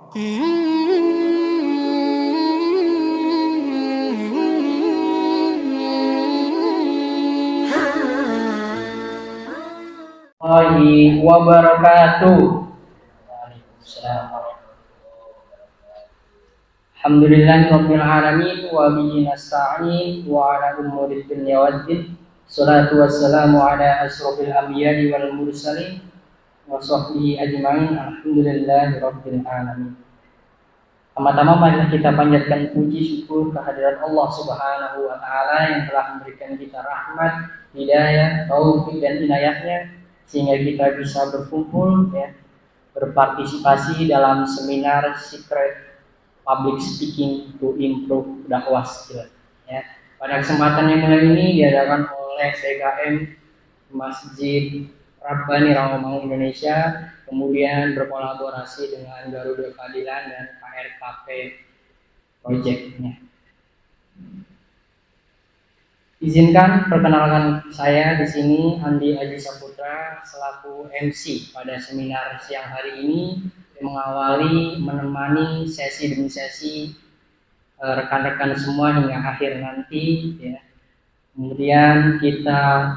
Warahmatullahi wabarakatuh. Alhamdulillahirabbil alamin wa bihi nasta'in wa ala umuri dunya waddin. Shalatu wassalamu ala asrofil anbiya'i wal mursalin wa sahbihi ajma'in. Alhamdulillahirabbil alamin. Pertama-tama marilah kita panjatkan puji syukur kehadirat Allah Subhanahu wa taala yang telah memberikan kita rahmat, hidayah, taufik dan inayahnya sehingga kita bisa berkumpul berpartisipasi dalam seminar Secret Public Speaking to Improve Dakwah Skill. Pada kesempatan yang mulia ini diadakan oleh CKM Masjid Rabbani Rawamangun Indonesia, kemudian berkolaborasi dengan Garuda Keadilan dan KRKP Project-nya. Izinkan perkenalkan saya di sini Andi Aji Saputra selaku MC pada seminar siang hari ini, mengawali menemani sesi demi sesi rekan-rekan semua hingga akhir nanti ya. Kemudian kita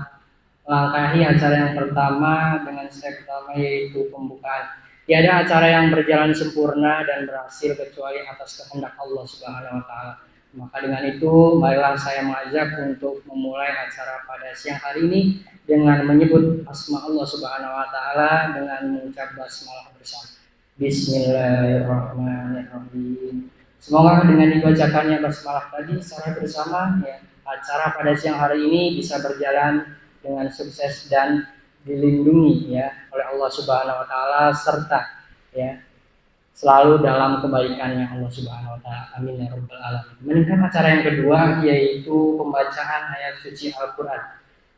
langkahi acara yang pertama dengan step pertama yaitu pembukaan. Tiada acara yang berjalan sempurna dan berhasil kecuali atas kehendak Allah Subhanahu wa taala. Maka dengan itu marilah saya mengajak untuk memulai acara pada siang hari ini dengan menyebut asma Allah Subhanahu wa taala dengan mengucap basmalah bersama. Bismillahirrahmanirrahim. Semoga dengan dibacakannya basmalah tadi secara bersama ya, acara pada siang hari ini bisa berjalan dengan sukses dan dilindungi ya oleh Allah Subhanahu wa taala serta ya selalu dalam kebaikannya Allah Subhanahu wa taala. Amin ya rabbal alamin. Meningkat acara yang kedua yaitu pembacaan ayat suci Al-Qur'an.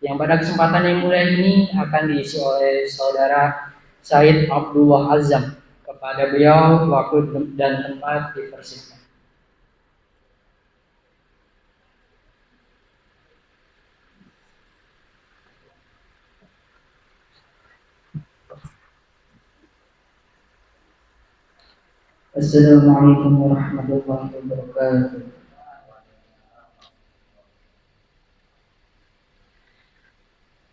Yang pada kesempatan yang mulia ini akan diisi oleh saudara Said Abdullah Azam. Kepada beliau waktu dan tempat dipersilakan. Assalamualaikum warahmatullahi wabarakatuh.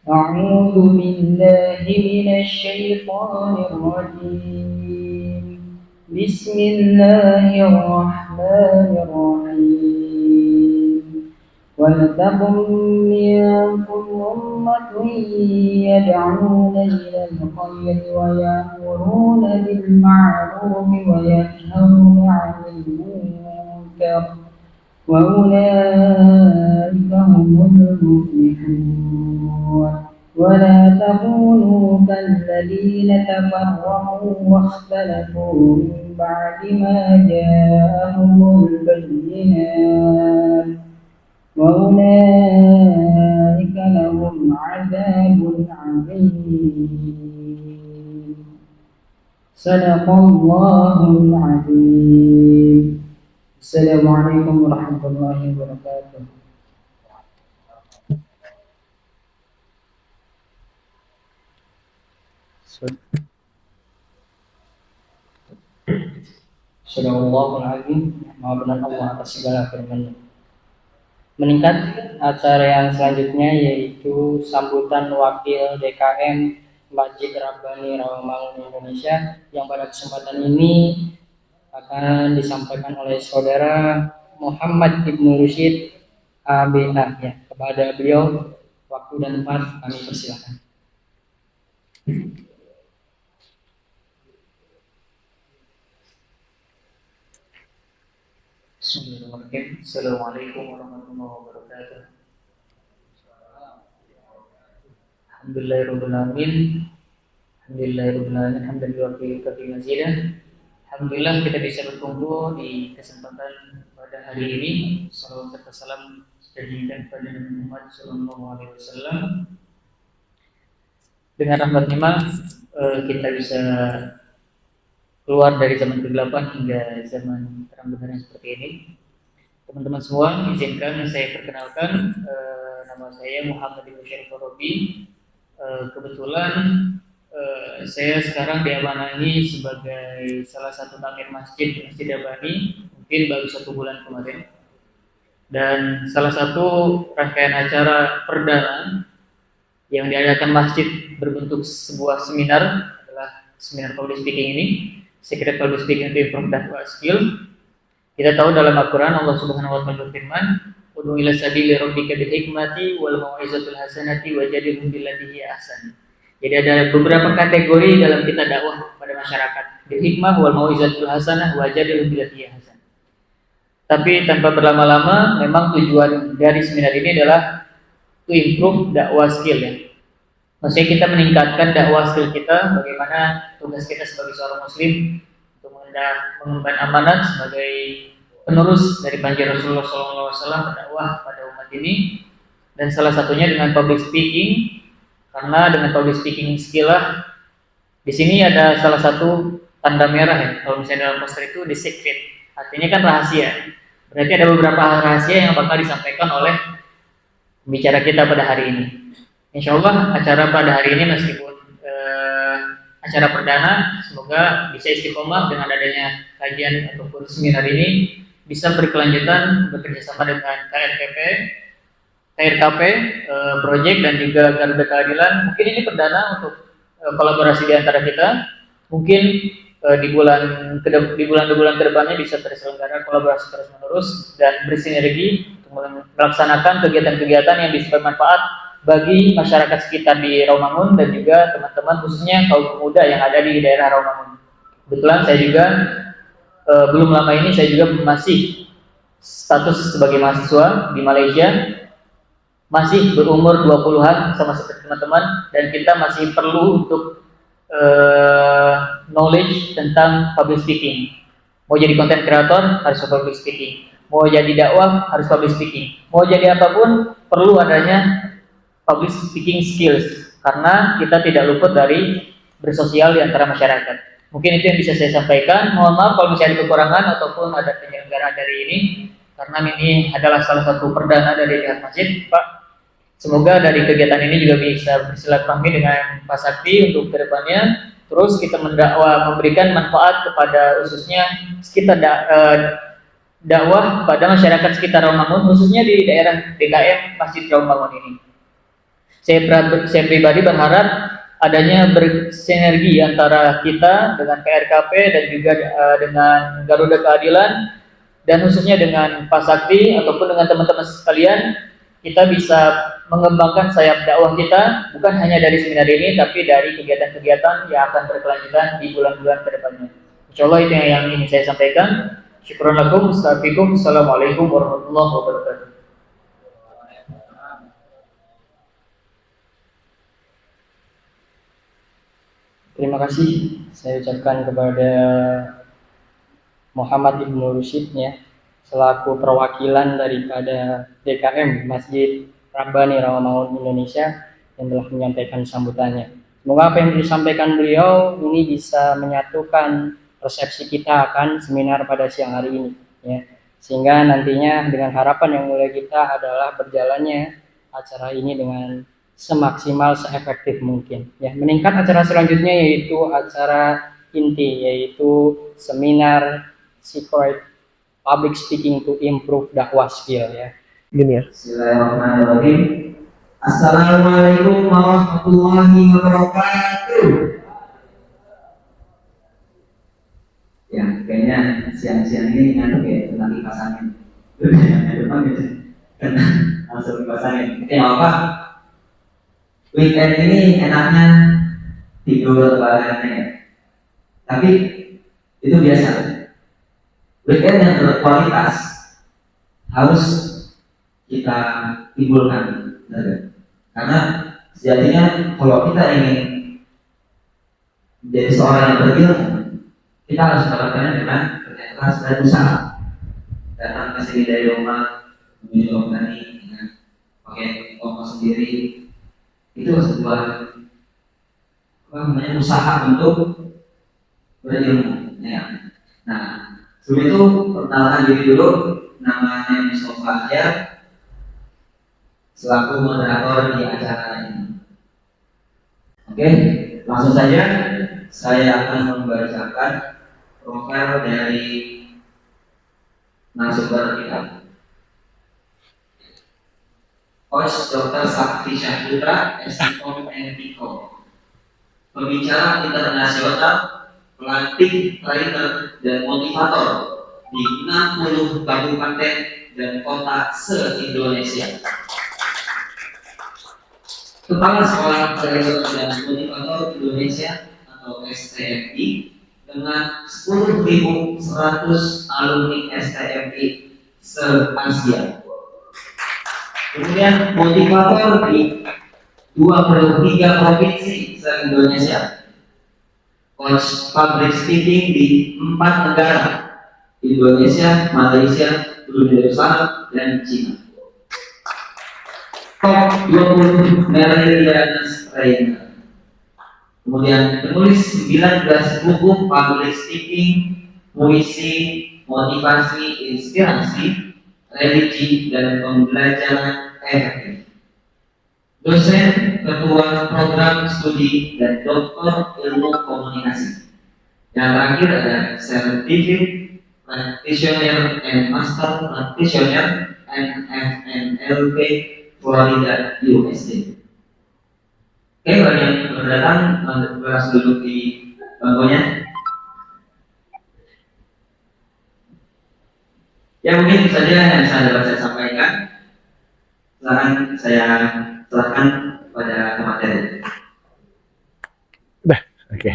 A'udzu billahi minasy syaithanir rajim. Bismillahirrahmanirrahim. وَلْتَكُنْ مِنكُمْ أُمَّةٌ يَدْعُونَ إِلَى الْخَيْرِ وَيَأْمُرُونَ بِالْمَعْرُوفِ وَيَنْهَوْنَ عَنِ الْمُنكَرِ وَأُولَئِكَ هُمُ الْمُفْلِحُونَ. وَلَا تَكُونُوا كَالَّذِينَ تَفَرَّقُوا وَاخْتَلَفُوا مِنْ بَعْدِ مَا جَاءَهُمُ الْبَيِّنَاتُ وَأُولَئِكَ لَهُمْ عَذَابٌ عَظِيمٌ. Sadaqallahul azim. Assalamualaikum warahmatullahi wabarakatuh. Sadaqallahul azim. Maha benar Allah atas segala firman-Nya. Meningkat acara yang selanjutnya yaitu sambutan wakil DKM Masjid Rabbani Rawamangun Indonesia yang pada kesempatan ini akan disampaikan oleh saudara Muhammad Ibnu Rusyid ABA ya. Kepada beliau waktu dan tempat kami persilakan. Bismillahirrahmanirrahim. Assalamualaikum warahmatullahi wabarakatuh. Alhamdulillahirrahmanirrahim. Alhamdulillahirrahmanirrahim. Alhamdulillah kita bisa berkumpul di kesempatan pada hari ini. Salawat serta salam terjadikan pada Nabi Muhammad SAW. Dengan rahmat-Nya kita bisa keluar dari zaman kegelapan hingga zaman terang benderang seperti ini. Teman-teman semua, izinkan saya perkenalkan, nama saya Muhammad Ibnu Syarif Robi. Kebetulan Saya sekarang diamanai sebagai salah satu takmir masjid Masjid Abani, mungkin baru 1 bulan kemarin. Dan salah satu rangkaian acara perdana yang diadakan masjid berbentuk sebuah seminar adalah seminar public speaking ini, Secret Public Speaking to Improve Dakwah Skill. Kita tahu dalam Al-Quran Allah Subhanahu Wa Taala berfirman, "Ud'u ila sabili rabbika bil hikmati wal mau'izatil hasanati wajadilhum billati hiya ahsan." Jadi ada beberapa kategori dalam kita dakwah pada masyarakat. Bil hikmah wal mau'izatil hasanah wajadilhum billati hiya ahsan. Tapi tanpa berlama-lama, memang tujuan dari seminar ini adalah to improve dakwah skill ya. Maksudnya kita meningkatkan dakwah skill kita, bagaimana tugas kita sebagai seorang muslim untuk mengemban amanat sebagai penerus dari panji Rasulullah SAW berdakwah pada umat ini, dan salah satunya dengan public speaking, karena dengan public speaking skill lah, di sini ada salah satu tanda merah ya, kalau misalnya dalam poster itu the secret, artinya kan rahasia. Berarti ada beberapa hal rahasia yang bakal disampaikan oleh pembicara kita pada hari ini. Insya Allah acara pada hari ini meskipun acara perdana, semoga bisa istiqomah dengan adanya kajian ataupun seminar ini bisa berkelanjutan bekerjasama dengan KRKP Project dan juga Garuda Keadilan. Mungkin ini perdana untuk kolaborasi di antara kita. Mungkin di bulan ke depannya bisa terselenggara kolaborasi terus menerus dan bersinergi untuk melaksanakan kegiatan-kegiatan yang bisa bermanfaat bagi masyarakat sekitar di Rawamangun dan juga teman-teman khususnya kaum pemuda yang ada di daerah Rawamangun. Kebetulan saya juga belum lama ini saya juga masih status sebagai mahasiswa di Malaysia, masih berumur 20-an sama seperti teman-teman, dan kita masih perlu untuk knowledge tentang public speaking. Mau jadi content creator harus public speaking, mau jadi dakwah harus public speaking, mau jadi apapun perlu adanya public speaking skills, karena kita tidak luput dari bersosial di antara masyarakat. Mungkin itu yang bisa saya sampaikan. Mohon maaf kalau misalnya ada kekurangan ataupun ada penyelenggaraan dari ini, karena ini adalah salah satu perdana dari pihak masjid, Pak. Semoga dari kegiatan ini juga bisa bersilaturahmi dengan Pak Sakti untuk kedepannya. Terus kita mendakwah, memberikan manfaat kepada khususnya sekitar dakwah pada masyarakat sekitar Rawamangun, khususnya di daerah DKM Masjid Rawamangun ini. Saya pribadi berharap adanya bersinergi antara kita dengan KRKP dan juga dengan Garuda Keadilan, dan khususnya dengan Pak Sakti ataupun dengan teman-teman sekalian, kita bisa mengembangkan sayap dakwah kita bukan hanya dari seminar ini, tapi dari kegiatan-kegiatan yang akan berkelanjutan di bulan-bulan ke depannya. Insyaallah itu yang ingin saya sampaikan. Syukran lakum, assalamualaikum warahmatullahi wabarakatuh. Terima kasih saya ucapkan kepada Muhammad Ibnu Rusyid ya, selaku perwakilan daripada DKM Masjid Rabbani Rawamangun Indonesia yang telah menyampaikan sambutannya. Semoga apa yang disampaikan beliau ini bisa menyatukan persepsi kita akan seminar pada siang hari ini ya. Sehingga nantinya dengan harapan yang mulai kita adalah berjalannya acara ini dengan semaksimal, seefektif mungkin ya. Meningkat acara selanjutnya yaitu acara inti, yaitu seminar Secret Public Speaking to Improve Dakwah Skill ya. Gini ya. Bismillahirrahmanirrahim. Assalamualaikum warahmatullahi wabarakatuh. Ya, kayaknya siang-siang ini ngantuk ya, tentang kipas angin. Karena langsung kipas angin. Apa? Weekend ini enaknya tidur bahannya ya. Tapi itu biasa. Weekend yang berkualitas harus kita timbulkan, karena sejatinya kalau kita ingin menjadi seorang yang berilmu, kita harus melakukannya dengan kerja keras dan usaha. Datang ke sini dari rumah menuju Oknani dengan pakai ongkos sendiri, itu sebuah usaha untuk berilmu ya. Nah, sebelum itu perkenalkan diri dulu. Namanya Mustafa Ahyar, selaku moderator di acara ini. Oke, Langsung saja saya akan membacakan profil dari narasumber kita. Coach Dr. Sakti Syahputra, SIKOM NPCOM, pembicara internasional, pelatih, trainer, dan motivator di 60 kabupaten dan kota se-Indonesia. Kepala Sekolah Trainer dan Motivator Indonesia atau STMI dengan 10.100 alumni STMI se-Asia. Kemudian motivator di 23 provinsi se-Indonesia. Coach public speaking di 4 negara, Indonesia, Malaysia, Brunei Darussalam, dan Cina. Top 20 Meridianus Trainer. Kemudian penulis 19 buku public speaking, puisi, motivasi, inspirasi, religi, dan pembelajaran efektif. Dosen, ketua program studi, dan doktor ilmu komunikasi. Yang terakhir ada Certificate Practitioner and Master Practitioner NFNLP Florida USA. Oke, bagi yang berdatang langsung duduk di bangkunya. Ya mungkin itu saja yang bisa dapat saya sampaikan. Silakan saya serahkan pada materi. Oke.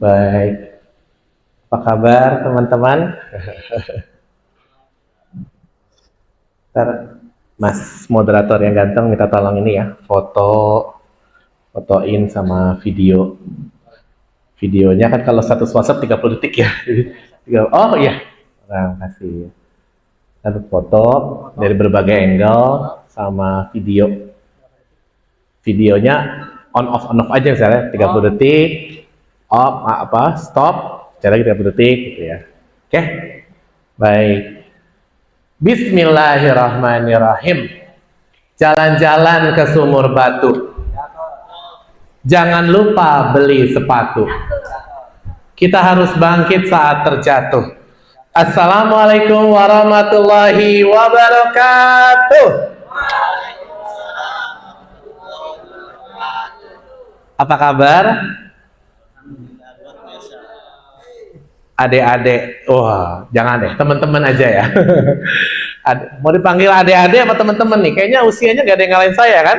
Baik. Apa kabar teman-teman? Mas moderator yang ganteng minta tolong ini ya, fotoin sama video. Videonya kan kalau satu WhatsApp 30 detik ya. Oh iya. Terima kasih. Satu foto dari berbagai angle sama video. Videonya on off aja misalnya 30 detik. Stop, cara 30 detik gitu ya. Oke. Baik. Bismillahirrahmanirrahim. Jalan-jalan ke Sumur Batu. Jangan lupa beli sepatu. Kita harus bangkit saat terjatuh. Assalamualaikum warahmatullahi wabarakatuh. Apa kabar? Adik-adik, wah jangan deh, teman-teman aja ya. Mau dipanggil adik-adik apa teman-teman nih? Kayaknya usianya gak ada yang ngalahin saya kan?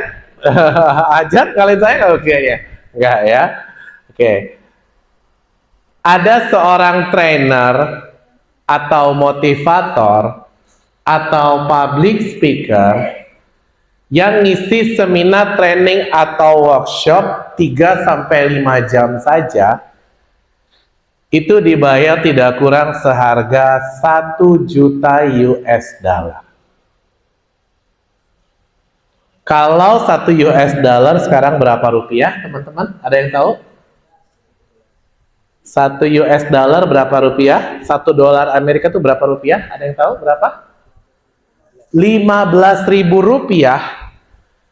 Ajak ngalahin saya nggak usianya? Enggak ya? Oke. Ada seorang trainer atau motivator atau public speaker yang ngisi seminar training atau workshop 3-5 jam saja. Itu dibayar tidak kurang seharga 1 juta US dollar. Kalau 1 US dollar sekarang berapa rupiah, teman-teman? Ada yang tahu? 1 US dollar berapa rupiah? 1 dolar Amerika itu berapa rupiah? Ada yang tahu berapa? 15.000 rupiah.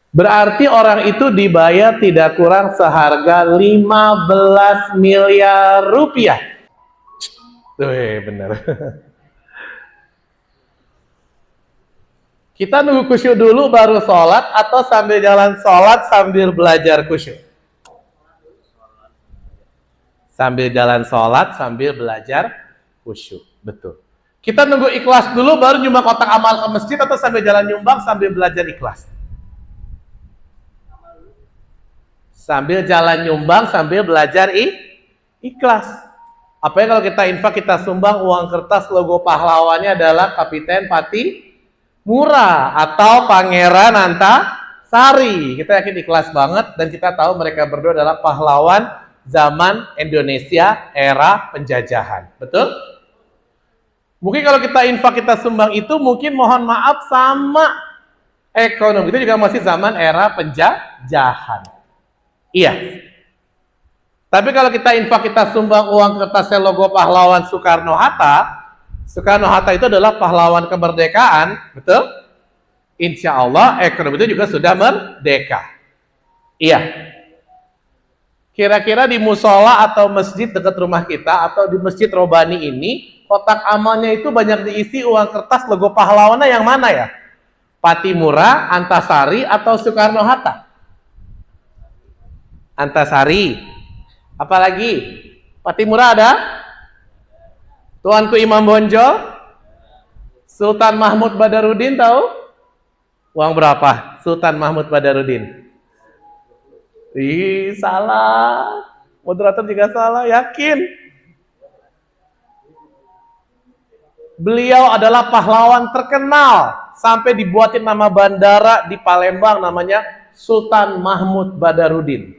Berarti orang itu dibayar tidak kurang seharga 15 miliar rupiah. Benar. Kita nunggu khusyuk dulu baru sholat atau sambil jalan sholat sambil belajar khusyuk? Sambil jalan sholat sambil belajar khusyuk. Betul. Kita nunggu ikhlas dulu baru nyumbang kotak amal ke masjid atau sambil jalan nyumbang sambil belajar ikhlas? Sambil jalan nyumbang sambil belajar ikhlas. Apa ya kalau kita infak kita sumbang uang kertas logo pahlawannya adalah Kapiten Pati Murah atau Pangeran Antasari. Kita yakin ikhlas banget dan kita tahu mereka berdua adalah pahlawan zaman Indonesia era penjajahan. Betul? Mungkin kalau kita infak kita sumbang itu mungkin mohon maaf sama ekonomi. Itu juga masih zaman era penjajahan. Iya. Tapi kalau kita infak kita sumbang uang kertasnya logo pahlawan Soekarno-Hatta. Soekarno-Hatta itu adalah pahlawan kemerdekaan, betul? insya Allah ekonomi itu juga sudah merdeka. Iya. Kira-kira di musola atau masjid dekat rumah kita atau di masjid Robani ini, kotak amalnya itu banyak diisi uang kertas logo pahlawannya yang mana ya? Patimura, Antasari, atau Soekarno-Hatta? Antasari. Apalagi? Patimura ada? Tuanku Imam Bonjol? Sultan Mahmud Badarudin tahu? Uang berapa? Sultan Mahmud Badarudin. Ih, salah. Moderator juga salah, yakin. Beliau adalah pahlawan terkenal. Sampai dibuatin nama bandara di Palembang namanya Sultan Mahmud Badarudin.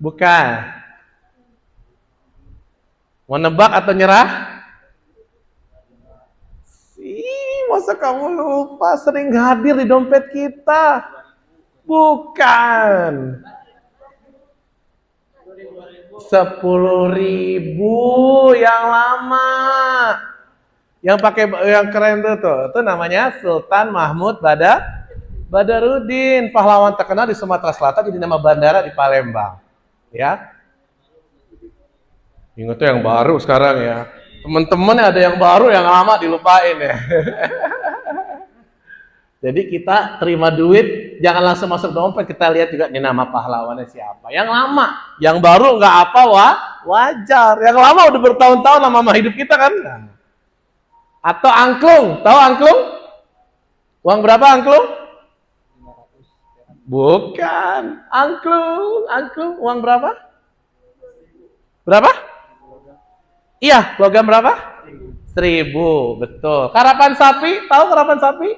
Bukan. Mau nebak atau nyerah? Masa kamu lupa, sering hadir di dompet kita. Bukan. 10.000 yang lama. Yang pakai yang keren tuh. Itu namanya Sultan Mahmud Badarudin, pahlawan terkenal di Sumatera Selatan, jadi nama bandara di Palembang. Ya. Ingat tuh yang baru sekarang ya. Teman-teman ada yang baru, yang lama dilupain ya. Jadi kita terima duit, jangan langsung masuk dompet, kita lihat juga nih nama pahlawannya siapa. Yang lama, yang baru nggak apa, wajar. Yang lama udah bertahun-tahun lama hidup kita kan. Atau angklung, tahu angklung? Uang berapa angklung? Bukan, angklung, uang berapa? Berapa? Iya, logam berapa? 1.000, betul. Karapan sapi, tahu karapan sapi?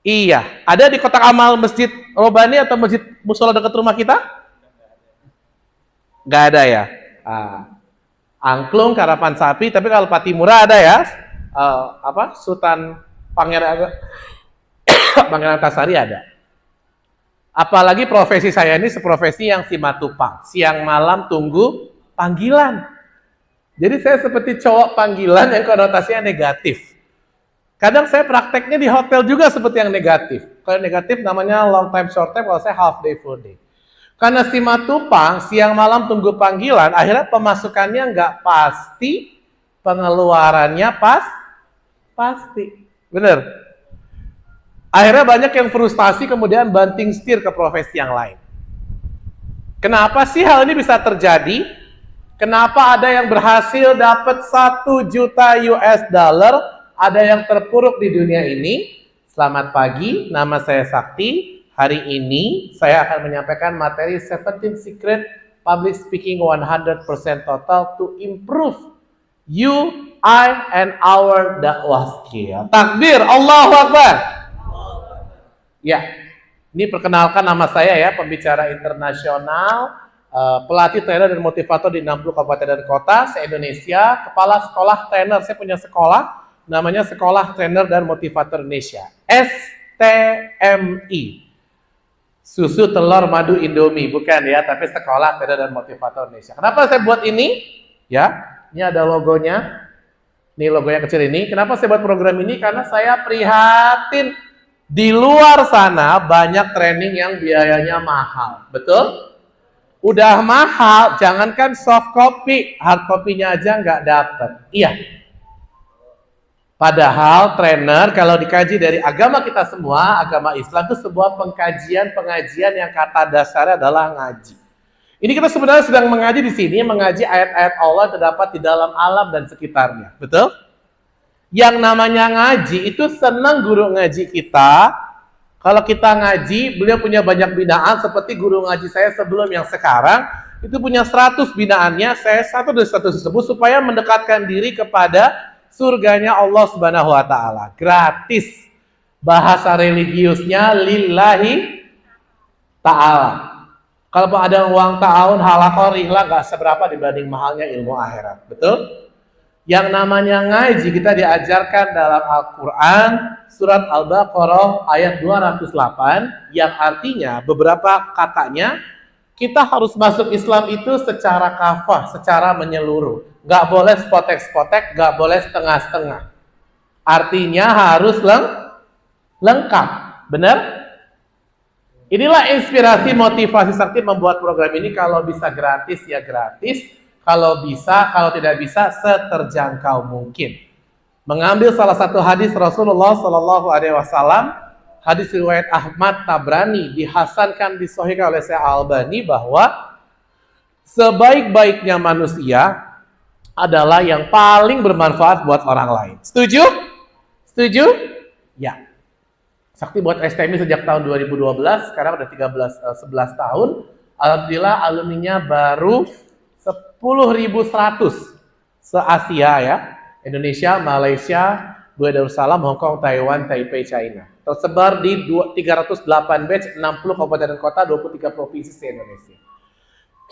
Iya, ada di kotak amal masjid Robani atau masjid musola dekat rumah kita? Gak ada ya. Angklung, karapan sapi, tapi kalau Patimura ada ya. Sultan Pangeran Antasari ada. Apalagi profesi saya ini seprofesi yang simatupang, siang malam tunggu panggilan. Jadi saya seperti cowok panggilan yang konotasinya negatif. Kadang saya prakteknya di hotel juga seperti yang negatif. Kalau negatif namanya long time short time, kalau saya half day full day. Karena simatupang, siang malam tunggu panggilan, akhirnya pemasukannya nggak pasti, pengeluarannya pasti. Bener? Akhirnya banyak yang frustasi kemudian banting setir ke profesi yang lain. Kenapa sih hal ini bisa terjadi? Kenapa ada yang berhasil dapat 1 juta US dollar? Ada yang terpuruk di dunia ini. Selamat pagi, nama saya Sakti. Hari ini saya akan menyampaikan materi 17 Secret Public Speaking 100% Total to improve you, I, and our dakwah skill. Takbir, Allahu Akbar. Ya, ini perkenalkan nama saya ya, pembicara internasional, pelatih, trainer, dan motivator di 60 kabupaten dan kota se-Indonesia, kepala sekolah trainer. Saya punya sekolah, namanya Sekolah Trainer dan Motivator Indonesia, STMI. Susu, telur, madu, Indomie, bukan ya, tapi Sekolah Trainer dan Motivator Indonesia. Kenapa saya buat ini? Ya, ini ada logonya. Ini logonya kecil ini. Kenapa saya buat program ini? Karena saya prihatin di luar sana banyak training yang biayanya mahal. Betul? Udah mahal, jangankan soft copy, hard copy-nya aja nggak dapet. Iya. Padahal trainer kalau dikaji dari agama kita semua, agama Islam itu sebuah pengajian yang kata dasarnya adalah ngaji. Ini kita sebenarnya sedang mengaji di sini, mengaji ayat-ayat Allah terdapat di dalam alam dan sekitarnya. Betul? Yang namanya ngaji itu senang guru ngaji kita. Kalau kita ngaji, beliau punya banyak binaan seperti guru ngaji saya sebelum yang sekarang. Itu punya 100 binaannya, saya satu dari 100 tersebut supaya mendekatkan diri kepada surganya Allah Subhanahu wa taala. Gratis. Bahasa religiusnya lillahi ta'ala. Kalau ada uang ta'awun, halaqah, rihlah gak seberapa dibanding mahalnya ilmu akhirat. Betul? Yang namanya ngaji kita diajarkan dalam Al-Quran surat Al-Baqarah ayat 208 yang artinya beberapa katanya kita harus masuk Islam itu secara kafah, secara menyeluruh. Gak boleh spotek-spotek, gak boleh setengah-setengah. Artinya harus lengkap. Benar? Inilah inspirasi motivasi sakti membuat program ini. Kalau bisa gratis ya gratis, kalau tidak bisa seterjangkau mungkin. Mengambil salah satu hadis Rasulullah Shallallahu Alaihi Wasallam, hadis riwayat Ahmad Tabrani, dihasankan disahihkan oleh Syekh Albani, bahwa sebaik-baiknya manusia adalah yang paling bermanfaat buat orang lain. Setuju? Setuju? Ya. Sakti buat STMI sejak tahun 2012, sekarang udah 11 tahun. Alhamdulillah alumninya baru 10.100 se-Asia ya. Indonesia, Malaysia, Brunei Darussalam, Hong Kong, Taiwan, Taipei, China. Tersebar di 308 batch, 60 kabupaten dan kota, 23 provinsi di Indonesia.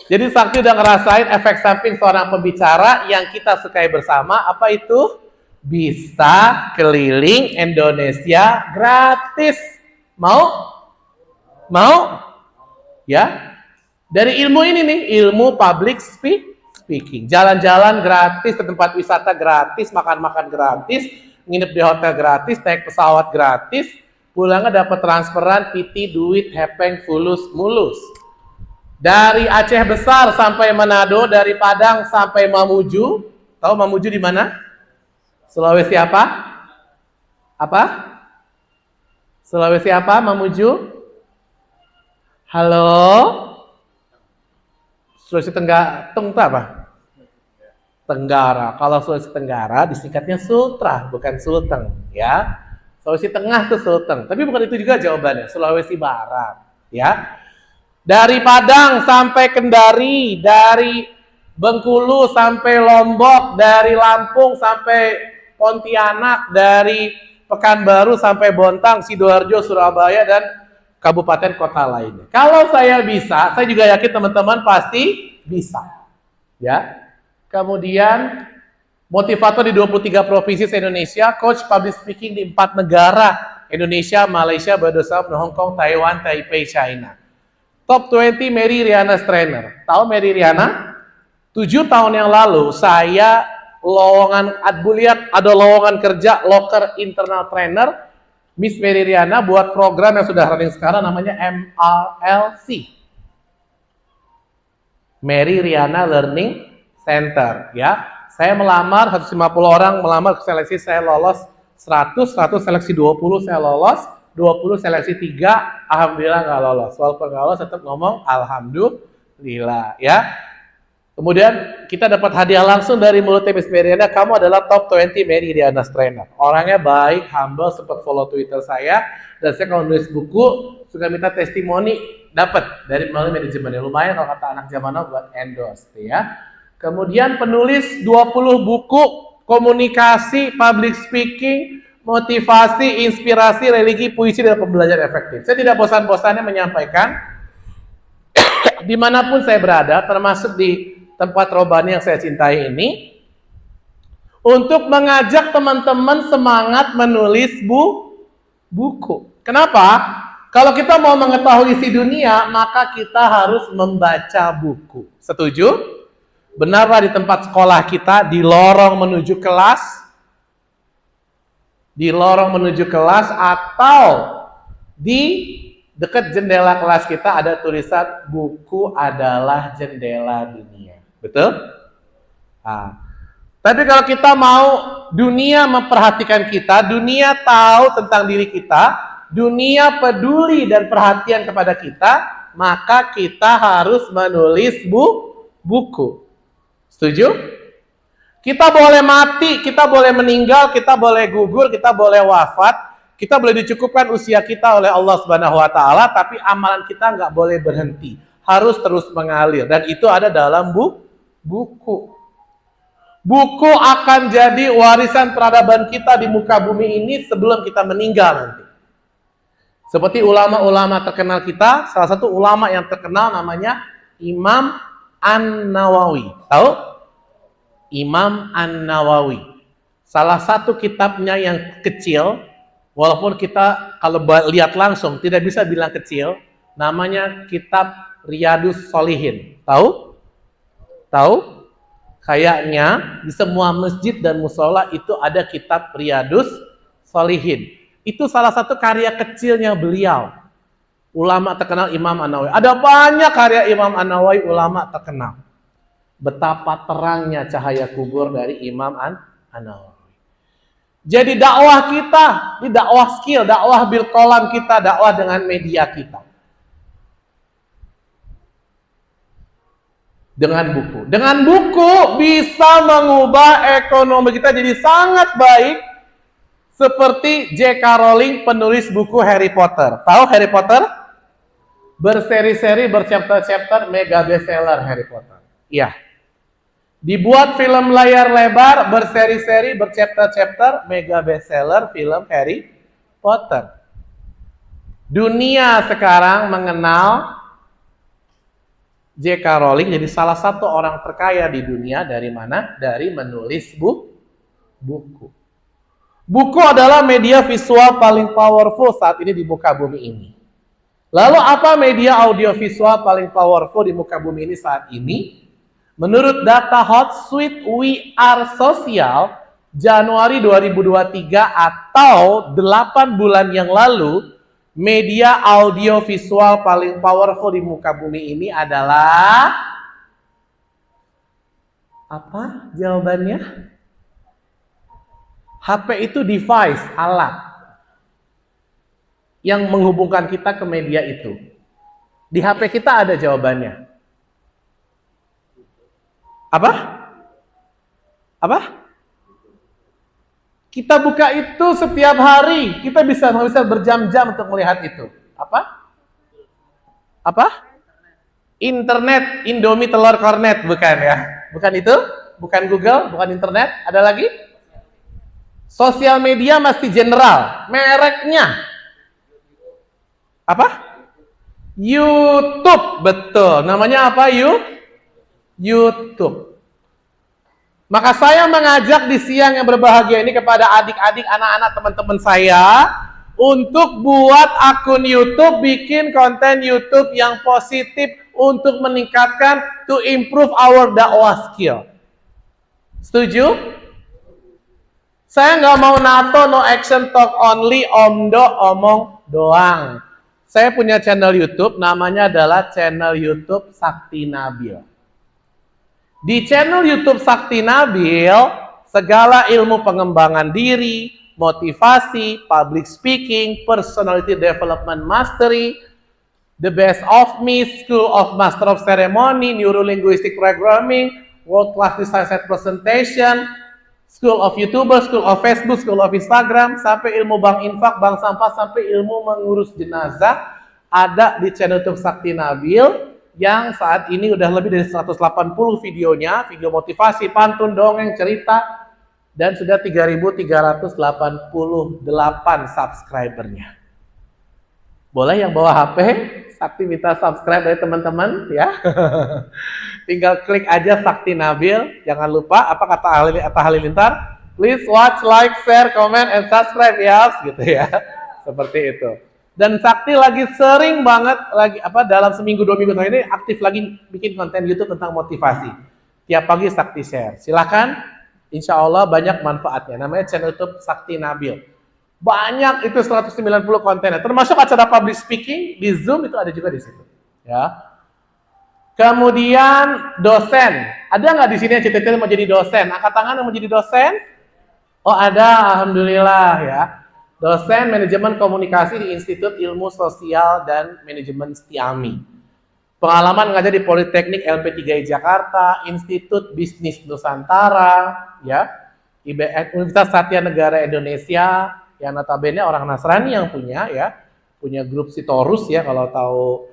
Jadi Sakti udah ngerasain efek samping seorang pembicara yang kita sukai bersama. Apa itu? Bisa keliling Indonesia gratis. Mau? Mau? Ya. Dari ilmu ini nih, ilmu public speaking. Jalan-jalan gratis, ke tempat wisata gratis, makan-makan gratis, nginep di hotel gratis, naik pesawat gratis, pulangnya dapat transferan, PT, duit, hepeng, fulus, mulus. Dari Aceh Besar sampai Manado, dari Padang sampai Mamuju. Tahu Mamuju di mana? Sulawesi apa? Apa? Sulawesi apa Mamuju? Halo? Sulawesi Tenggara, apa? Tenggara. Kalau Sulawesi Tenggara disingkatnya Sultra, bukan Sulteng, ya. Sulawesi Tengah itu Sulteng, tapi bukan itu juga jawabannya. Sulawesi Barat, ya. Dari Padang sampai Kendari, dari Bengkulu sampai Lombok, dari Lampung sampai Pontianak, dari Pekanbaru sampai Bontang, Sidoarjo, Surabaya, dan kabupaten kota lainnya. Kalau saya bisa, saya juga yakin teman-teman pasti bisa. Ya. Kemudian motivator di 23 provinsi se-Indonesia, coach public speaking di 4 negara, Indonesia, Malaysia, Brunei Darussalam, Hong Kong, Taiwan, Taipei, China. Top 20 Mary Riana Trainer. Tahu Mary Riana? 7 tahun yang lalu saya lowongan ada lowongan kerja loker internal trainer Miss Mary Riana buat program yang sudah running sekarang namanya MRLC. Mary Riana Learning Center, ya. Saya melamar 150 orang, melamar ke seleksi, saya lolos 100 seleksi 20 saya lolos, 20 seleksi 3, alhamdulillah nggak lolos. Walaupun nggak lolos tetap ngomong alhamdulillah, ya. Kemudian kita dapat hadiah langsung dari mulut Miss Mary Riana, kamu adalah top 20 Mary Riana Trainer. Orangnya baik, humble, sempat follow Twitter saya, dan saya kalau nulis buku suka minta testimoni, dapat dari melalui manajemennya. Lumayan kalau kata anak zaman now buat endorse, ya. Kemudian penulis 20 buku komunikasi, public speaking, motivasi, inspirasi, religi, puisi, dan pembelajaran efektif. Saya tidak bosan-bosannya menyampaikan dimanapun saya berada, termasuk di tempat robani yang saya cintai ini, untuk mengajak teman-teman semangat menulis buku. Kenapa? Kalau kita mau mengetahui isi dunia, maka kita harus membaca buku. Setuju? Benarlah di tempat sekolah kita, di lorong menuju kelas, atau di dekat jendela kelas kita ada tulisan buku adalah jendela dunia. Betul? Nah, tapi kalau kita mau dunia memperhatikan kita, dunia tahu tentang diri kita, dunia peduli dan perhatian kepada kita, maka kita harus menulis buku. Setuju? Kita boleh mati, kita boleh meninggal, kita boleh gugur, kita boleh wafat, kita boleh dicukupkan usia kita oleh Allah Subhanahu wa taala, tapi amalan kita nggak boleh berhenti. Harus terus mengalir, dan itu ada dalam buku. Buku akan jadi warisan peradaban kita di muka bumi ini sebelum kita meninggal nanti. Seperti ulama-ulama terkenal kita, salah satu ulama yang terkenal namanya Imam An-Nawawi. Tahu? Imam An-Nawawi. Salah satu kitabnya yang kecil, walaupun kita kalau lihat langsung tidak bisa bilang kecil, namanya kitab Riyadus Shalihin. Tahu? Tahu? Kayaknya di semua masjid dan musola itu ada kitab Riyadus Shalihin. Itu salah satu karya kecilnya beliau. Ulama terkenal Imam An-Nawawi. Ada banyak karya Imam An-Nawawi ulama terkenal. Betapa terangnya cahaya kubur dari Imam An-Nawawi. Jadi dakwah kita, ini dakwah skill, dakwah bil qalam kita, dakwah dengan media kita. Dengan buku. Dengan buku bisa mengubah ekonomi kita jadi sangat baik. Seperti J.K. Rowling, penulis buku Harry Potter. Tahu Harry Potter? Berseri-seri, berchapter-chapter, mega bestseller Harry Potter. Iya. Dibuat film layar lebar, berseri-seri, berchapter-chapter, mega bestseller film Harry Potter. Dunia sekarang mengenal J.K. Rowling jadi salah satu orang terkaya di dunia dari mana? Dari menulis buku. Buku adalah media visual paling powerful saat ini di muka bumi ini. Lalu apa media audiovisual paling powerful di muka bumi ini saat ini? Menurut data Hotsuite We Are Social Januari 2023 atau 8 bulan yang lalu, media audio visual paling powerful di muka bumi ini adalah apa jawabannya? HP itu device, alat yang menghubungkan kita ke media itu. Di HP kita ada jawabannya. Apa? Apa? Kita buka itu setiap hari, kita bisa berjam-jam untuk melihat itu. Apa? Apa? Internet, Indomie telur kornet, bukan ya? Bukan itu? Bukan Google, bukan internet. Ada lagi? Sosial media masih general. Mereknya apa? YouTube, betul. Namanya apa? YouTube. Maka saya mengajak di siang yang berbahagia ini kepada adik-adik, anak-anak, teman-teman saya untuk buat akun YouTube, bikin konten YouTube yang positif untuk meningkatkan, to improve our dakwah skill. Setuju? Saya nggak mau NATO, no action, talk only, omdo, omong doang. Saya punya channel YouTube, namanya adalah channel YouTube Sakti Nabil. Di channel YouTube Sakti Nabil, segala ilmu pengembangan diri, motivasi, public speaking, personality development mastery, the best of me, school of master of ceremony, neurolinguistic programming, world class design set presentation, school of YouTuber, school of Facebook, school of Instagram, sampai ilmu bank infak, bank sampah, sampai ilmu mengurus jenazah, ada di channel YouTube Sakti Nabil, yang saat ini udah lebih dari 180 videonya, video motivasi, pantun, dongeng, cerita, dan sudah 3.388 subscribernya. Boleh yang bawa HP, Sakti minta subscribe dari teman-teman ya. Tinggal klik aja Sakti Nabil, jangan lupa apa kata Atta Halilintar, please watch, like, share, comment, and subscribe ya, gitu ya. Seperti itu. Dan Sakti lagi sering banget dalam seminggu 2 minggu terakhir ini aktif lagi bikin konten YouTube tentang motivasi. Tiap pagi Sakti share. Silakan, insya Allah banyak manfaatnya. Namanya channel YouTube Sakti Nabil. Banyak itu 190 kontennya. Termasuk acara public speaking di Zoom itu ada juga di situ. Ya. Kemudian dosen. Ada nggak di sini yang cita-cita mau jadi dosen? Angkat tangan yang mau jadi dosen? Oh ada, alhamdulillah ya. Dosen manajemen komunikasi di Institut Ilmu Sosial dan Manajemen Setiami. Pengalaman ngajar di Politeknik LP3I Jakarta, Institut Bisnis Nusantara, ya, IBN, Universitas Satya Negara Indonesia, yang notabene orang Nasrani yang punya, ya, punya grup Sitorus ya, kalau tahu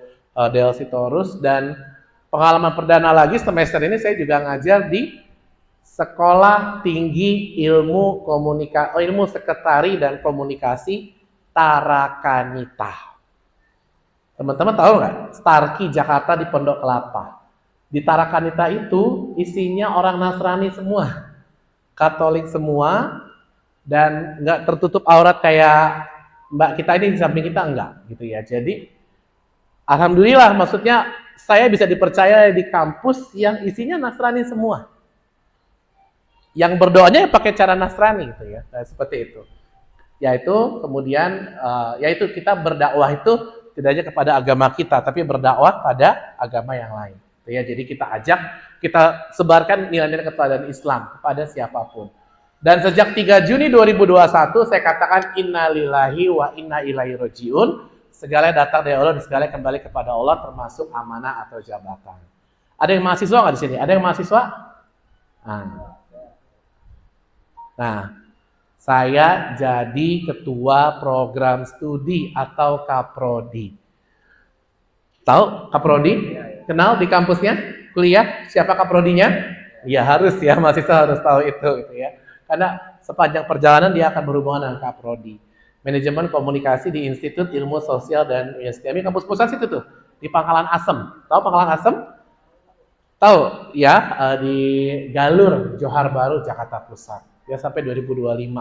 Del Sitorus. Dan pengalaman perdana lagi semester ini saya juga ngajar di Sekolah Tinggi Ilmu Sekretari dan Komunikasi Tarakanita. Teman-teman tahu nggak? Starkey Jakarta di Pondok Kelapa. Di Tarakanita itu isinya orang Nasrani semua, Katolik semua, dan nggak tertutup aurat kayak mbak kita ini di samping kita, enggak gitu ya. Jadi alhamdulillah, maksudnya saya bisa dipercaya di kampus yang isinya Nasrani semua. Yang berdoanya pakai cara Nasrani gitu ya. Nah, seperti itu. Yaitu kemudian yaitu kita berdakwah itu tidak hanya kepada agama kita, tapi berdakwah pada agama yang lain. Ya, jadi kita ajak, kita sebarkan nilai-nilai keteladanan Islam kepada siapapun. Dan sejak 3 Juni 2021 saya katakan innalillahi wa inna ilaihi rajiun. Segala datang dari Allah dan segala kembali kepada Allah, termasuk amanah atau jabatan. Ada yang mahasiswa nggak di sini? Ada yang mahasiswa? Nah, saya jadi ketua program studi atau kaprodi. Tahu kaprodi? Kenal di kampusnya? Kuliah? Siapa kaprodinya? Ya harus ya, mahasiswa harus tahu itu gitu ya. Karena sepanjang perjalanan dia akan berhubungan dengan kaprodi. Manajemen komunikasi di Institut Ilmu Sosial dan Islamik kampus pusat itu tuh di Pangkalan Asem. Tahu Pangkalan Asem? Tahu ya, di Galur, Johar Baru, Jakarta Pusat. Ya sampai 2025.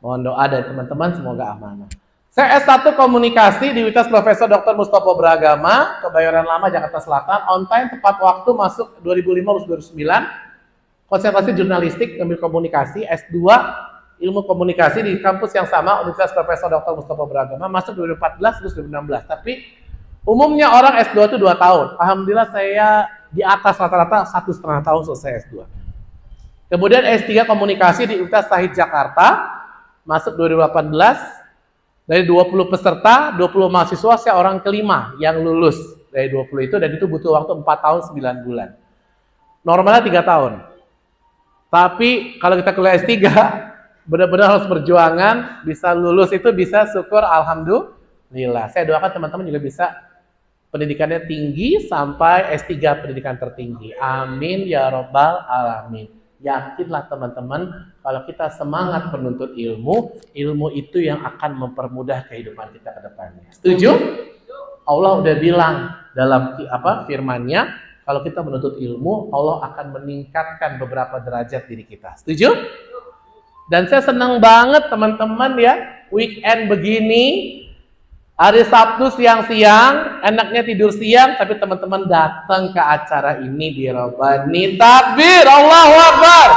Mohon doa dari teman-teman semoga amanah. Saya S1 Komunikasi di Universitas Profesor Dr. Mustopo Beragama, Kebayoran Lama, Jakarta Selatan. On time tepat waktu masuk 2005-2009. Konsentrasi jurnalistik, ambil komunikasi, S2 ilmu komunikasi di kampus yang sama, Universitas Profesor Dr. Mustopo Beragama, masuk 2014 terus 2016. Tapi umumnya orang S2 itu 2 tahun. Alhamdulillah saya di atas rata-rata 1,5 tahun selesai S2. Kemudian S3 komunikasi di Universitas Sahid Jakarta, masuk 2018. Dari 20 peserta, 20 mahasiswa, saya orang kelima yang lulus dari 20 itu, dan itu butuh waktu 4 tahun 9 bulan. Normalnya 3 tahun. Tapi kalau kita kuliah S3, benar-benar harus perjuangan, bisa lulus itu bisa syukur alhamdulillah. Saya doakan teman-teman juga bisa pendidikannya tinggi sampai S3 pendidikan tertinggi. Amin ya robbal alamin. Yakinlah teman-teman, kalau kita semangat menuntut ilmu, ilmu itu yang akan mempermudah kehidupan kita ke depannya. Setuju? Allah udah bilang dalam firman-Nya, kalau kita menuntut ilmu, Allah akan meningkatkan beberapa derajat diri kita. Setuju? Dan saya senang banget teman-teman ya, weekend begini, hari Sabtu siang-siang, enaknya tidur siang, tapi teman-teman datang ke acara ini di Robani. Takbir, Allahu Akbar.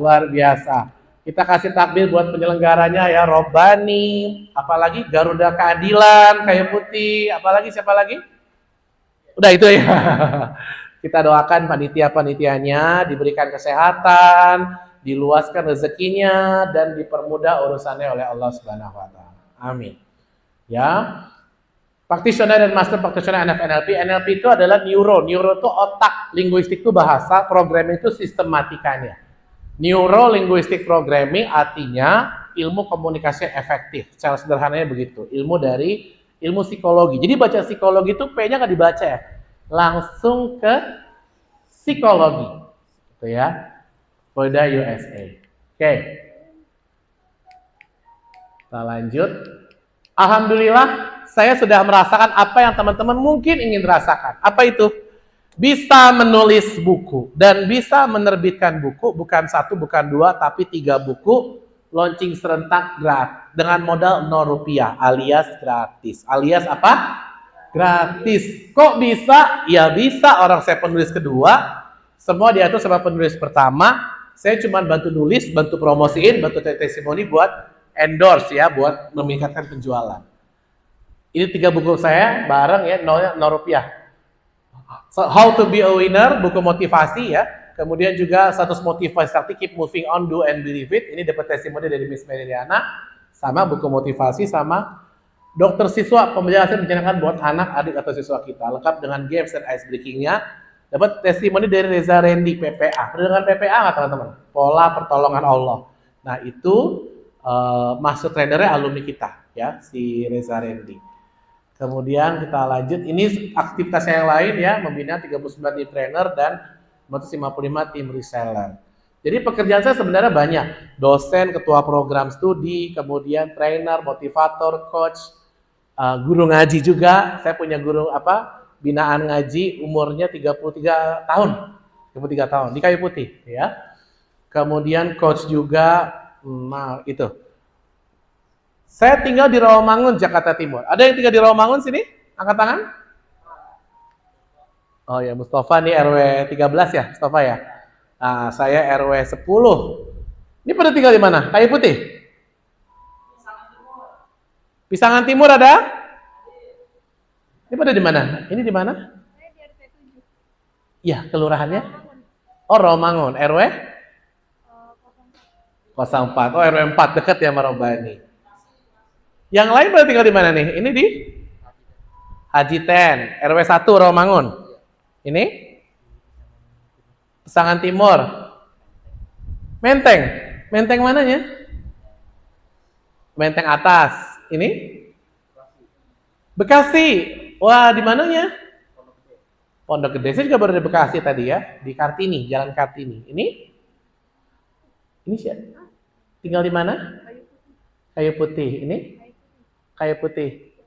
Luar biasa. Kita kasih takbir buat penyelenggaranya ya, Robani, apalagi Garuda Keadilan, Kayu Putih, apalagi siapa lagi? Udah itu ya. Kita doakan panitia-panitianya diberikan kesehatan, diluaskan rezekinya, dan dipermudah urusannya oleh Allah Subhanahu wa taala. Amin. Ya. Practitioner dan master practitioner NLP. NLP itu adalah neuro. Neuro itu otak, linguistik itu bahasa, programming itu sistematikanya. Neuro linguistic programming artinya ilmu komunikasi efektif. Secara sederhananya begitu. Ilmu dari ilmu psikologi. Jadi baca psikologi itu P-nya nggak dibaca ya, langsung ke psikologi, gitu ya. Polda USA. Oke. Kita lanjut. Alhamdulillah, saya sudah merasakan apa yang teman-teman mungkin ingin rasakan. Apa itu? Bisa menulis buku dan bisa menerbitkan buku, bukan 1, bukan 2, tapi 3 buku. Launching serentak gratis dengan modal Rp0 alias gratis. Alias apa? Gratis. Kok bisa? Ya bisa, orang saya penulis kedua, semua diatur sama penulis pertama. Saya cuma bantu nulis, bantu promosiin, bantu testimoni buat endorse ya, buat meningkatkan penjualan. Ini 3 buku saya bareng ya, Rp0. So, How to be a winner, buku motivasi ya. Kemudian juga 100 motivasi sakti, keep moving on, do and believe it. Ini dapat testimoni dari Miss Meridiana. Sama buku motivasi, sama dokter siswa, pembelajaran menyenangkan buat anak, adik atau siswa kita. Lengkap dengan games dan ice breaking-nya. Dapat testimoni dari Reza Randy, PPA. Pernah dengar PPA nggak teman-teman? Pola pertolongan Allah. Nah itu master trainernya alumni kita, ya, si Reza Randy. Kemudian kita lanjut. Ini aktivitas yang lain ya, membina 39 tim trainer dan 155 tim reseller. Jadi pekerjaan saya sebenarnya banyak. Dosen, ketua program studi, kemudian trainer, motivator, coach, guru ngaji juga. Saya punya guru binaan ngaji, umurnya 33 tahun. 33 tahun di Kayu Putih ya. Kemudian coach juga, itu. Saya tinggal di Rawamangun, Jakarta Timur. Ada yang tinggal di Rawamangun sini? Angkat tangan. Oh ya, Mustafa nih RW 13 ya, Mustafa ya. Nah, saya RW 10. Ini pada tinggal di mana? Kayu Putih? Pisangan Timur ada? Ini pada di mana? Ini di mana? Ya, kelurahannya? Oh, Romangun. RW? 04. Oh, RW 4 dekat ya sama Robani. Yang lain pada tinggal di mana nih? Ini di Haji Ten, RW 1 Romangun. Ini? Pisangan Timur. Menteng. Menteng mananya? Menteng atas. Ini? Bekasi. Wah, di mananya? Pondok Gede. Saya juga baru di Bekasi tadi ya, di Kartini, Jalan Kartini. Ini? Ini siapa? Tinggal di mana? Kayu Putih. Ini? Kayu Putih.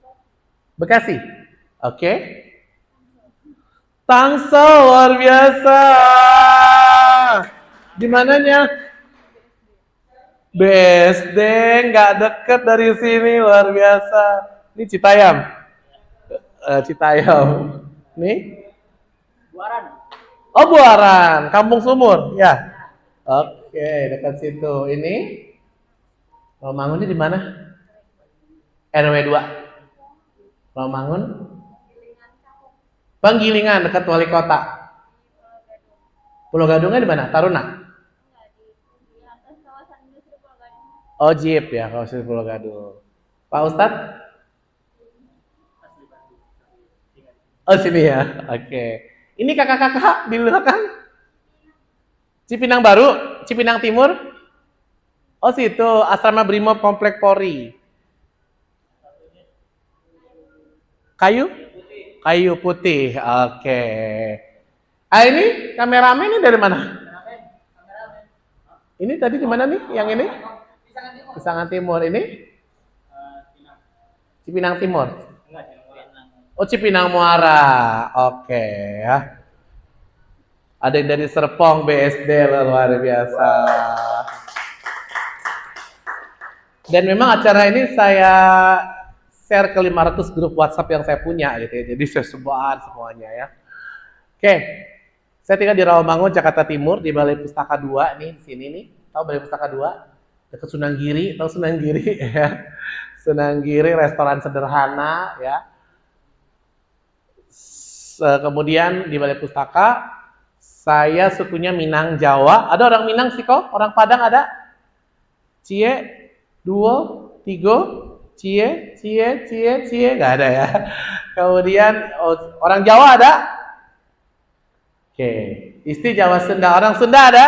Bekasi. Oke. Tangsel, luar biasa. Di mananya? BSD, nggak deket dari sini, luar biasa. Ini Citayam. Citayam. Nih? Buaran. Oh, Buaran, Kampung Sumur, ya. Oke, dekat situ. Ini Romangun ini di mana? RW 2. Romangun. Penggilingan dekat Wali Kota. Pulau Gadungnya di mana? Taruna. Oh, Jeep ya, kalau di Pulau Gadung. Pak Ustadz? Oh, sini ya. Oke. Ini kakak-kakak di belakang? Cipinang Baru, Cipinang Timur. Oh, situ Asrama Brimob Komplek Polri. Kayu Putih. Oke. Ah, ini kameramen ini dari mana? Ini tadi di mana nih? Yang ini? Pisangan Timur. Ini? Cipinang Timur. Oh, Cipinang Muara. Oke ya. Ada yang dari Serpong BSD, luar biasa. Dan memang acara ini saya share ke 500 grup WhatsApp yang saya punya gitu ya. Jadi saya sebaran semuanya ya. Oke. Saya tinggal di Rawamangun, Jakarta Timur, di Balai Pustaka 2 nih, di sini nih. Tahu Balai Pustaka 2? Dekat Sunan Giri, tahu Sunan Giri ya. Sunan Giri, restoran sederhana ya. Kemudian di Balai Pustaka saya sukunya Minang Jawa. Ada orang Minang sih kok? Orang Padang ada? Cie, Duo, Tigo, Cie, nggak ada ya. Kemudian orang Jawa ada? Oke. Isti Jawa Sunda, orang Sunda ada?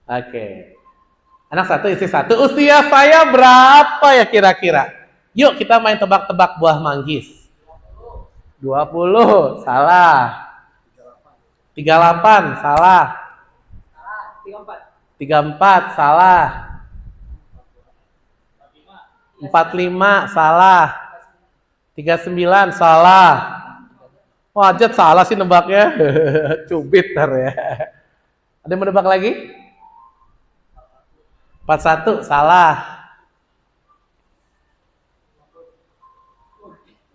Oke. Anak satu, istri satu. Usia saya berapa ya kira-kira? Yuk kita main tebak-tebak buah manggis. 20, salah. 38, salah. 34, salah. 45, salah. 39, salah. Wajar salah sih nebaknya. Cubit ntar ya. Ada yang mau nebak lagi? 41, salah.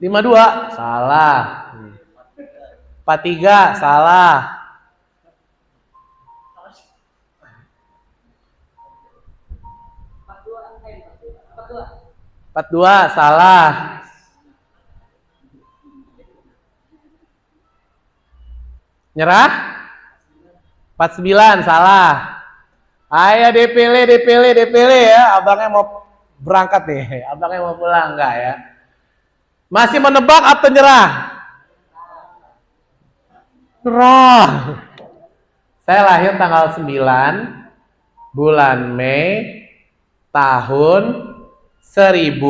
52, salah. 43, salah. 42, salah. Nyerah? 49, salah. Ayo DPL ya. Abangnya mau berangkat nih. Abangnya mau pulang enggak ya? Masih menebak atau nyerah? Nyerah. Saya lahir tanggal 9 bulan Mei tahun 1000.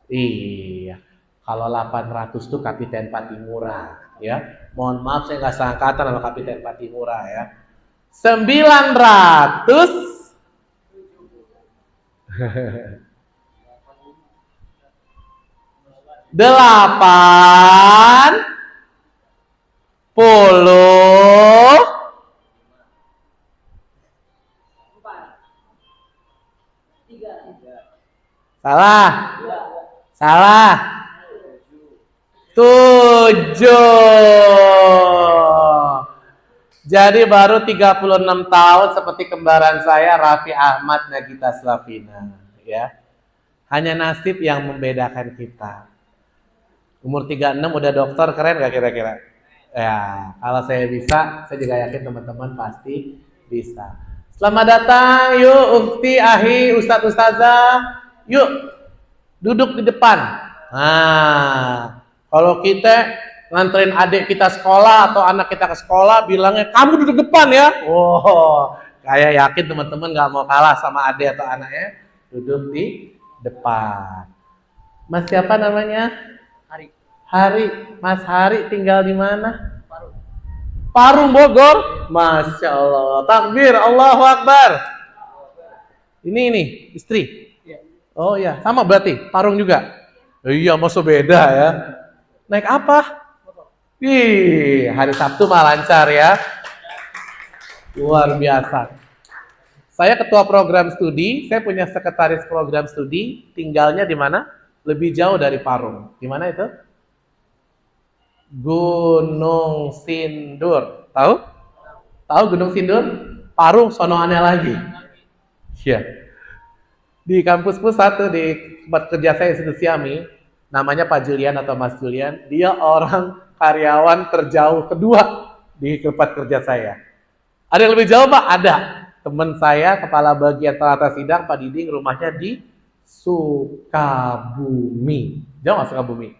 Iya. Kalau 800 itu Kapiten Patimura ya. Mohon maaf saya nggak seangkatan sama Kapiten Patimura ya. 900 80 salah 7 Jadi baru 36 tahun seperti kembaran saya Raffi Ahmad Nagita Slavina, ya. Hanya nasib yang membedakan kita. Umur 36 udah dokter, keren gak kira-kira? Ya, kalau saya bisa, saya juga yakin teman-teman pasti bisa. Selamat datang, yuk ukti, ahi, ustadz, ustazah. Yuk, duduk di depan. Nah, kalau kita nganterin adik kita sekolah atau anak kita ke sekolah, bilangnya, kamu duduk depan ya. Wow, kayak yakin teman-teman gak mau kalah sama adik atau anaknya. Duduk di depan. Mas siapa namanya? Hari. Mas Hari tinggal di mana? Parung Bogor. Masya Allah. Takbir, Allahu Akbar. Ini istri. Oh ya, sama berarti. Parung juga. Iya, masa beda ya. Naik apa? Ih, hari Sabtu mah lancar ya. Luar biasa. Saya ketua program studi, saya punya sekretaris program studi, tinggalnya di mana? Lebih jauh dari Parung. Di mana itu? Gunung Sindur. Tahu? Tahu Gunung Sindur? Parung sonoannya lagi. Iya. Di kampus pusat tuh, di tempat kerja saya Institut Siami, namanya Pak Julian atau Mas Julian, dia orang karyawan terjauh kedua di tempat kerja saya. Ada yang lebih jauh, Pak? Ada. Teman saya, kepala bagian tata sidang, Pak Diding, rumahnya di Sukabumi. Jauh nggak Sukabumi?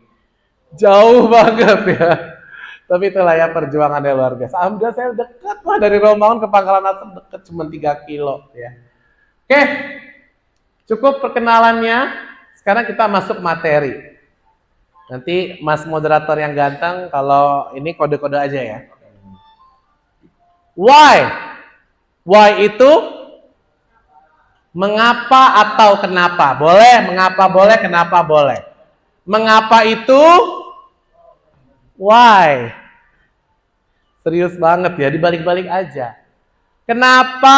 Jauh banget ya. Tapi itulah ya perjuangannya luar biasa. Alhamdulillah saya dekat lah dari Romangun ke Pangkalan Asem, dekat cuma 3 kilo ya. Oke, cukup perkenalannya. Sekarang kita masuk materi. Nanti Mas moderator yang ganteng, kalau ini kode-kode aja ya. Why? Why itu mengapa atau kenapa? Boleh, mengapa boleh, kenapa boleh. Mengapa itu why? Serius banget ya, dibalik-balik aja. Kenapa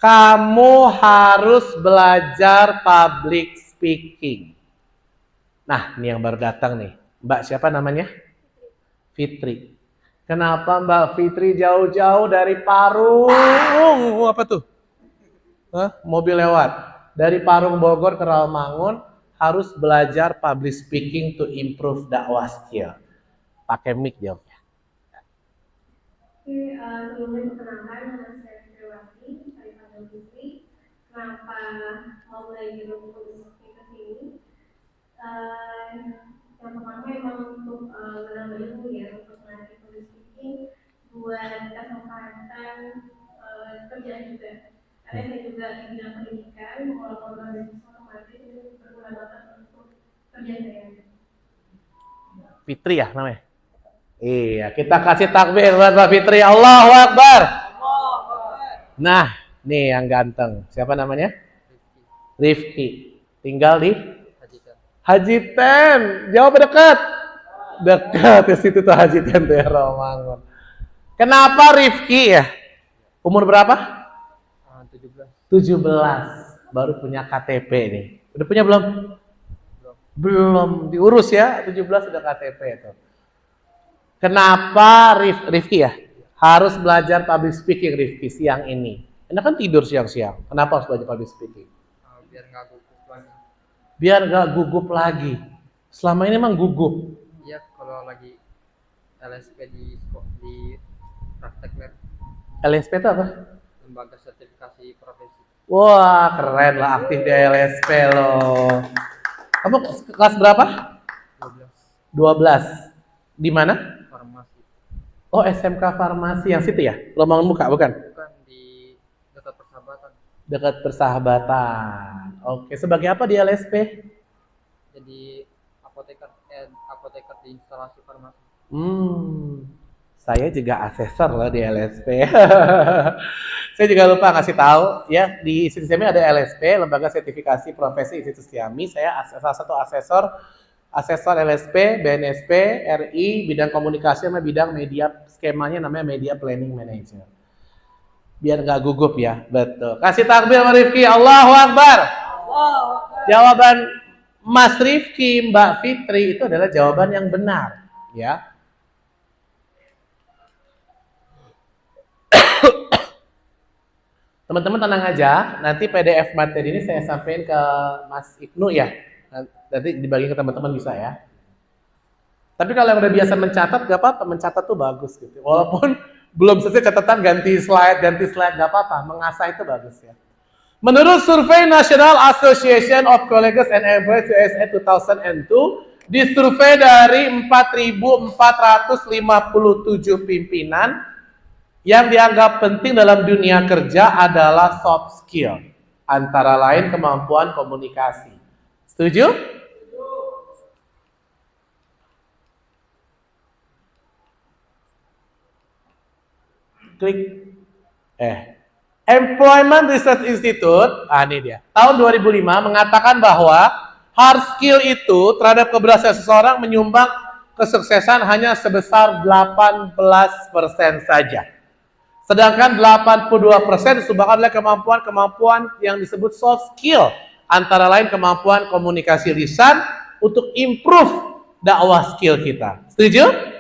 kamu harus belajar public speaking? Nah, ini yang baru datang nih. Mbak siapa namanya? Fitri. Kenapa Mbak Fitri jauh-jauh dari Parung? Apa tuh? Hah? Mobil lewat. Dari Parung Bogor ke Rawamangun harus belajar public speaking to improve dakwah skill. Pakai mic jawabnya. Sebelumnya perkenalkan, nama saya Fitriwati, saya Fadil Fitri. Kenapa mau belajar public speaking ke sini? Yang pertama memang untuk menambah ilmu ya, untuk melatih public speaking, buat kesempatan kerjaan juga. Karena saya juga di bidang pendidikan, walaupun beasiswa kemarin berguna banget untuk kerjaan saya. Fitri ya namanya? Iya, kita kasih takbir buat Mbak Fitri. Allahu Akbar. Nah, nih yang ganteng. Siapa namanya? Rifki. Tinggal di Haji Ten. Jawab dekat. Dekat di situ tuh Haji Ten tuh ya, Romangun. Kenapa Rifki ya? Umur berapa? 17. Baru punya KTP nih. Udah punya belum? Belum diurus ya. 17 sudah KTP itu. Kenapa Rifki ya? Harus belajar public speaking Rifki siang ini. Anda kan tidur siang-siang. Kenapa harus belajar public speaking? Biar nggak gugup lagi. Biar nggak gugup lagi. Selama ini emang gugup. Iya, kalau lagi LSP di praktek lab. LSP itu apa? Lembaga sertifikasi profesi. Wah, keren lah, aktif di LSP loh. Kamu kelas berapa? 12. Di mana? Farmasi. Oh, SMK Farmasi yang situ ya? Romangun Muka, bukan? Bukan, di dekat Persahabatan. Dekat Persahabatan. Oke, sebagai apa di LSP? Jadi apoteker di instalasi farmasi. Saya juga asesor loh di LSP. Saya juga lupa ngasih tahu ya, di Institut Siami ada LSP, Lembaga Sertifikasi Profesi Institut Siami. Saya salah satu asesor LSP, BNSP, RI, bidang komunikasi sama bidang media, skemanya namanya Media Planning Manager. Biar nggak gugup ya, betul. Kasih takbir Mas Rifki, Allahu Akbar. Jawaban Mas Rifki, Mbak Fitri itu adalah jawaban yang benar. ya. Teman-teman tenang aja, nanti PDF materi ini saya sampaikan ke Mas Ibnu ya. Nanti dibagi ke teman-teman bisa ya. Tapi kalau yang udah biasa mencatat gak apa-apa, mencatat tuh bagus gitu. Walaupun belum selesai catatan ganti slide gak apa-apa, mengasah itu bagus ya. Menurut survei National Association of Colleges and Employers USA 2002, di survei dari 4.457 pimpinan, yang dianggap penting dalam dunia kerja adalah soft skill, antara lain kemampuan komunikasi. Setuju? Klik. Employment Research Institute, ini dia. Tahun 2005 mengatakan bahwa hard skill itu terhadap keberhasilan seseorang menyumbang kesuksesan hanya sebesar 18% saja. Sedangkan 82% disumbangkan oleh kemampuan-kemampuan yang disebut soft skill, antara lain kemampuan komunikasi lisan untuk improve dakwah skill kita. Setuju?